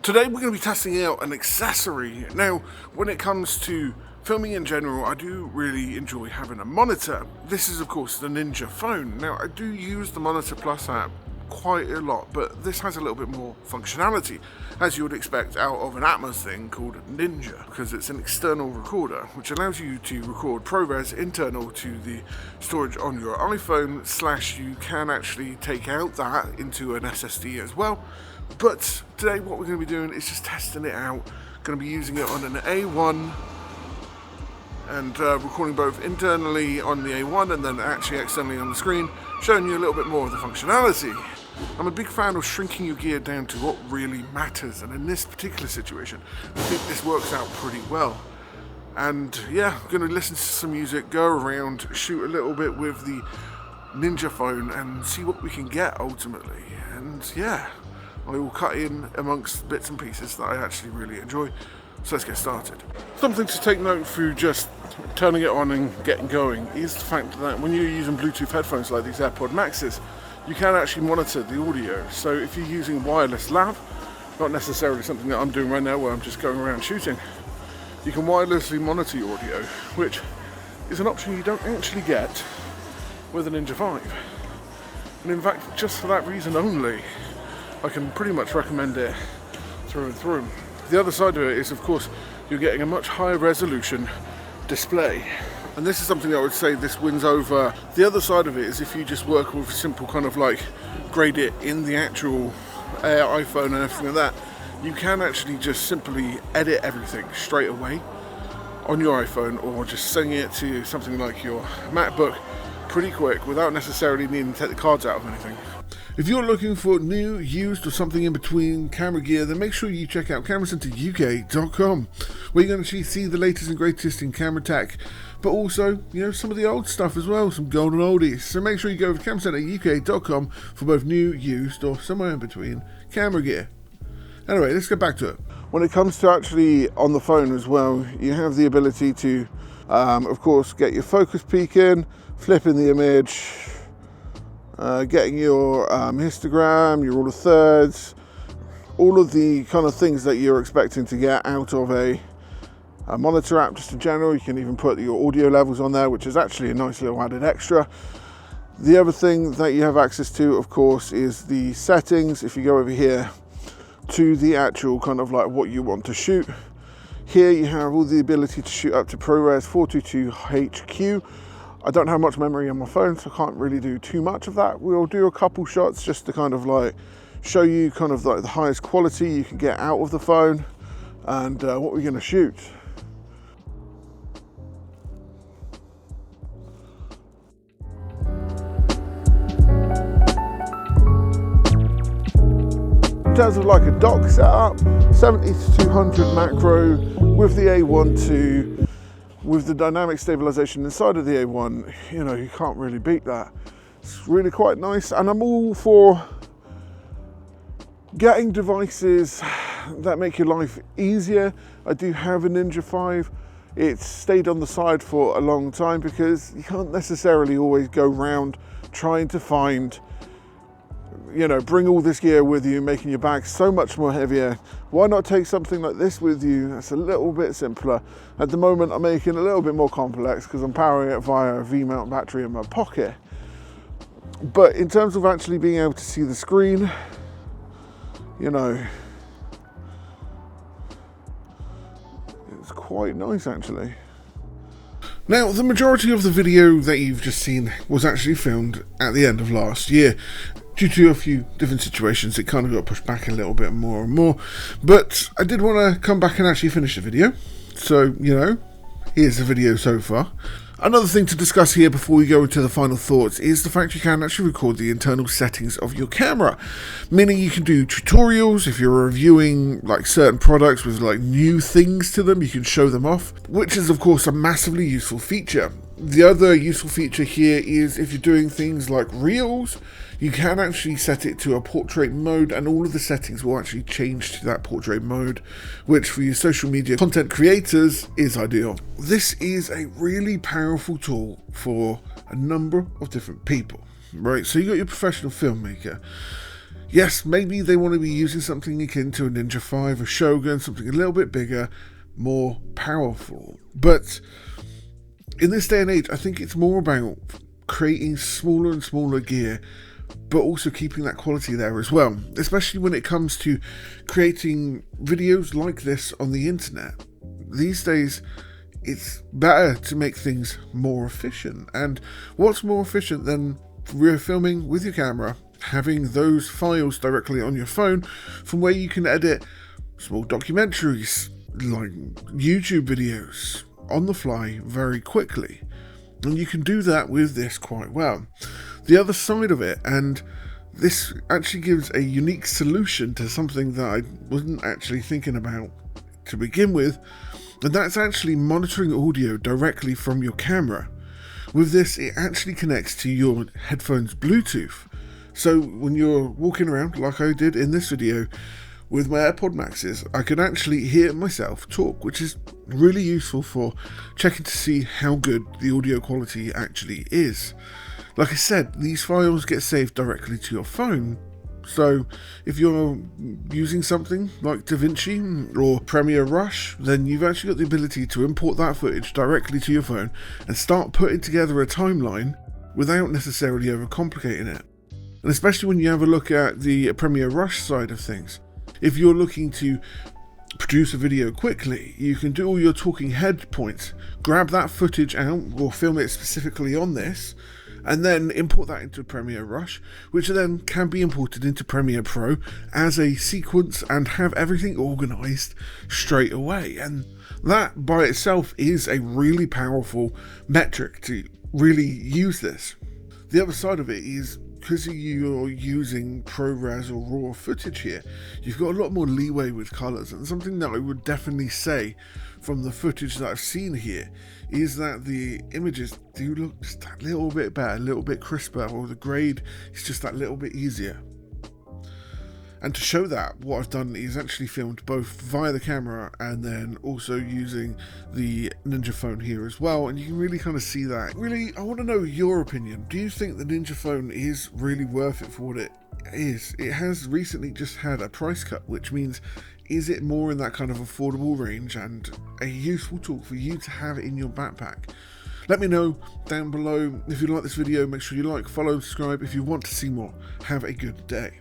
Today we're going to be testing out an accessory. Now, when it comes to filming in general, I do really enjoy having a monitor. This is of course the Ninja Phone. Now, I do use the Monitor Plus app quite a lot, but this has a little bit more functionality, as you would expect out of an Atomos thing called Ninja, because it's an external recorder which allows you to record ProRes internal to the storage on your iPhone, / you can actually take out that into an SSD as well. But today what we're going to be doing is just testing it out. Going to be using it on an A1 and recording both internally on the A1 and then actually externally on the screen, showing you a little bit more of the functionality. I'm a big fan of shrinking your gear down to what really matters, and in this particular situation I think this works out pretty well. And yeah, I'm going to listen to some music, go around, shoot a little bit with the Ninja Phone and see what we can get ultimately. And yeah, I will cut in amongst bits and pieces that I actually really enjoy. So let's get started. Something to take note through just turning it on and getting going is the fact that when you're using Bluetooth headphones like these AirPod Maxes, you can actually monitor the audio. So if you're using wireless lav, not necessarily something that I'm doing right now where I'm just going around shooting, you can wirelessly monitor your audio, which is an option you don't actually get with a Ninja 5. And in fact, just for that reason only, I can pretty much recommend it through and through. The other side of it is, of course, you're getting a much higher resolution display. And this is something I would say this wins over. The other side of it is if you just work with simple kind of like grade it in the actual iPhone and everything like that, you can actually just simply edit everything straight away on your iPhone, or just sending it to something like your MacBook pretty quick without necessarily needing to take the cards out of anything. If you're looking for new, used, or something in between camera gear, then make sure you check out cameracenteruk.com, where you're going to see the latest and greatest in camera tech, but also, some of the old stuff as well, some golden oldies. So make sure you go to cameracenteruk.com for both new, used, or somewhere in between camera gear. Anyway, let's get back to it. When it comes to actually on the phone as well, you have the ability to, of course, get your focus peak in, flipping the image, getting your histogram, your rule of thirds, all of the kind of things that you're expecting to get out of a monitor app just in general. You can even put your audio levels on there, which is actually a nice little added extra. The other thing that you have access to, of course, is the settings. If you go over here to the actual kind of like what you want to shoot, here you have all the ability to shoot up to ProRes 422HQ. I don't have much memory on my phone, so I can't really do too much of that. We'll do a couple shots just to kind of like show you kind of like the highest quality you can get out of the phone and what we're going to shoot. In terms of like a dock setup, 70 to 200 macro with the A1 with the dynamic stabilization inside of the A1, you can't really beat that. It's really quite nice, and I'm all for getting devices that make your life easier. I do have a Ninja 5. It's stayed on the side for a long time because you can't necessarily always go around trying to find, bring all this gear with you, making your bag so much more heavier. Why not take something like this with you that's a little bit simpler? At the moment I'm making it a little bit more complex because I'm powering it via a V-mount battery in my pocket. But in terms of actually being able to see the screen, it's quite nice actually. Now, the majority of the video that you've just seen was actually filmed at the end of last year. Due to a few different situations, it kind of got pushed back a little bit more and more. But I did want to come back and actually finish the video. So, here's the video so far. Another thing to discuss here before we go into the final thoughts is the fact you can actually record the internal settings of your camera. Meaning you can do tutorials. If you're reviewing like certain products with like new things to them, you can show them off, which is of course a massively useful feature. The other useful feature here is if you're doing things like reels, you can actually set it to a portrait mode, and all of the settings will actually change to that portrait mode, which for your social media content creators is ideal. This is a really powerful tool for a number of different people, right? So you got your professional filmmaker. Yes, maybe they want to be using something akin to a Ninja 5, a Shogun, something a little bit bigger, more powerful. But in this day and age, I think it's more about creating smaller and smaller gear, but also keeping that quality there as well, especially when it comes to creating videos like this on the internet. These days, it's better to make things more efficient. And what's more efficient than filming with your camera, having those files directly on your phone from where you can edit small documentaries, like YouTube videos, on the fly very quickly. And you can do that with this quite well. The other side of it, and this actually gives a unique solution to something that I wasn't actually thinking about to begin with, and that's actually monitoring audio directly from your camera. With this, it actually connects to your headphones Bluetooth. So when you're walking around, like I did in this video, with my AirPod Maxes, I can actually hear myself talk, which is really useful for checking to see how good the audio quality actually is. Like I said, these files get saved directly to your phone, so if you're using something like DaVinci or Premiere Rush, then you've actually got the ability to import that footage directly to your phone and start putting together a timeline without necessarily overcomplicating it. And especially when you have a look at the Premiere Rush side of things, if you're looking to produce a video quickly, you can do all your talking head points, grab that footage out or film it specifically on this, and then import that into Premiere Rush, which then can be imported into Premiere Pro as a sequence and have everything organized straight away. And that by itself is a really powerful metric to really use this. The other side of it is, because you're using ProRes or raw footage here, you've got a lot more leeway with colors, and something that I would definitely say from the footage that I've seen here is that the images do look just a little bit better, a little bit crisper, or the grade is just that little bit easier. And to show that, what I've done is actually filmed both via the camera and then also using the Ninja Phone here as well, and you can really kind of see that. Really, I want to know your opinion. Do you think the Ninja Phone is really worth it for what it is? It has recently just had a price cut, which means, is it more in that kind of affordable range and a useful tool for you to have in your backpack? Let me know down below. If you like this video, make sure you like, follow, subscribe if you want to see more. Have a good day.